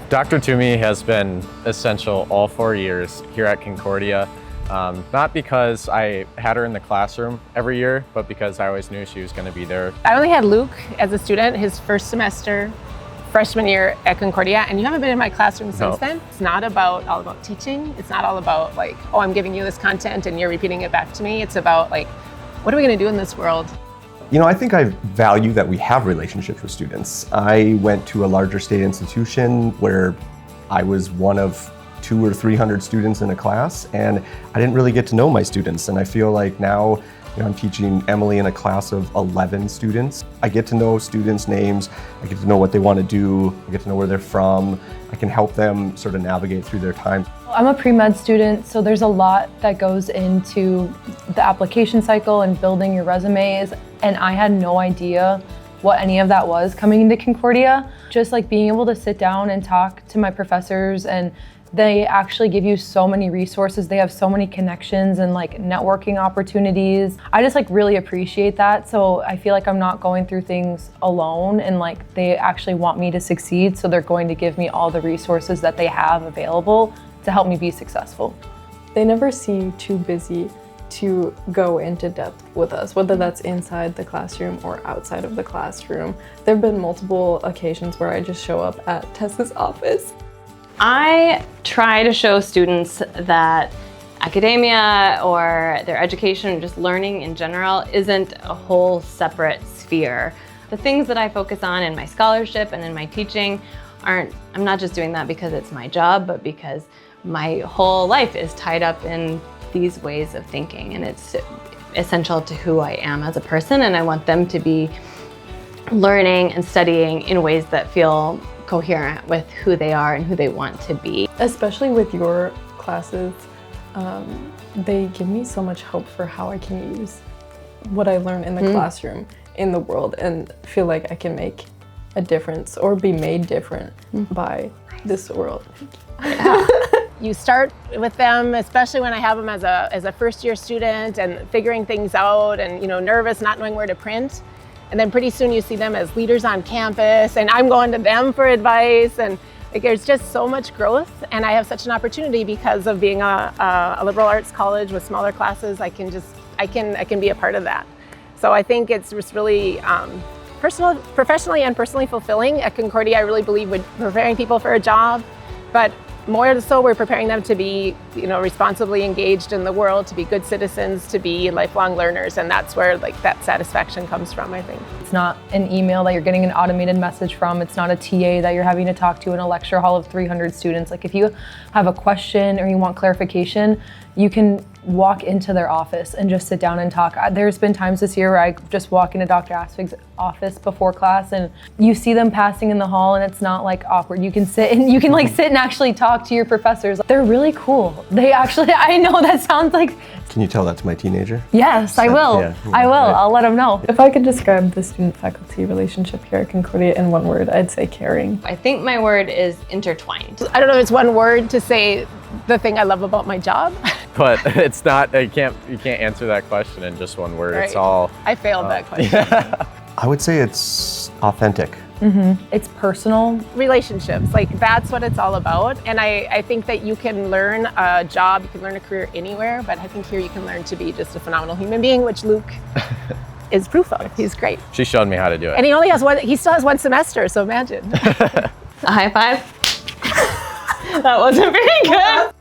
Dr. Toomey has been essential all 4 years here at Concordia. Not because I had her in the classroom every year, but because I always knew she was going to be there. I only had Luke as a student his first semester, freshman year at Concordia, and you haven't been in my classroom since then. It's not all about teaching. It's not all about like, oh, I'm giving you this content and you're repeating it back to me. It's about like, what are we going to do in this world? You know, I think I value that we have relationships with students. I went to a larger state institution where I was one of 200 or 300 students in a class, and I didn't really get to know my students. And I feel like now, I'm teaching Emily in a class of 11 students. I get to know students' names, I get to know what they want to do, I get to know where they're from. I can help them sort of navigate through their time. I'm a pre-med student, so there's a lot that goes into the application cycle and building your resumes, and I had no idea what any of that was coming into Concordia. Just like being able to sit down and talk to my professors, and they actually give you so many resources. They have so many connections and like networking opportunities. I just like really appreciate that. So I feel like I'm not going through things alone, and like they actually want me to succeed. So they're going to give me all the resources that they have available to help me be successful. They never seem too busy to go into depth with us, whether that's inside the classroom or outside of the classroom. There have been multiple occasions where I just show up at Tessa's office. I try to show students that academia or their education, just learning in general, isn't a whole separate sphere. The things that I focus on in my scholarship and in my teaching I'm not just doing that because it's my job, but because my whole life is tied up in these ways of thinking, and it's essential to who I am as a person, and I want them to be learning and studying in ways that feel coherent with who they are and who they want to be. Especially with your classes, they give me so much hope for how I can use what I learn in the classroom in the world and feel like I can make a difference or be made different by this world. Yeah. You start with them, especially when I have them as a first year student and figuring things out and nervous, not knowing where to print. And then pretty soon you see them as leaders on campus, and I'm going to them for advice, and like, there's just so much growth. And I have such an opportunity because of being a liberal arts college with smaller classes. I can be a part of that. So I think it's just really professionally and personally fulfilling. At Concordia, I really believe we're preparing people for a job, but more so we're preparing them to be responsibly engaged in the world, to be good citizens, to be lifelong learners, and that's where like that satisfaction comes from, I think. It's not an email that you're getting an automated message from. It's not a TA that you're having to talk to in a lecture hall of 300 students. Like if you have a question or you want clarification, you can walk into their office and just sit down and talk. There's been times this year where I just walk into Dr. Aspig's office before class and you see them passing in the hall, and it's not like awkward. You can sit and sit and actually talk to your professors. They're really cool. They actually, I know that sounds like... Can you tell that to my teenager? Yes, I will. Yeah. I will. I'll let them know. If I could describe the student-faculty relationship here at Concordia in one word, I'd say caring. I think my word is intertwined. I don't know if it's one word to say the thing I love about my job. But it's not, you can't answer that question in just one word. Right. It's all... I failed that question. Yeah. I would say it's authentic. It's personal. Relationships, like that's what it's all about. And I think that you can learn a job, you can learn a career anywhere, but I think here you can learn to be just a phenomenal human being, which Luke is proof of. He's great. She showed me how to do it. And he still has one semester, so imagine. A high five. That wasn't very good.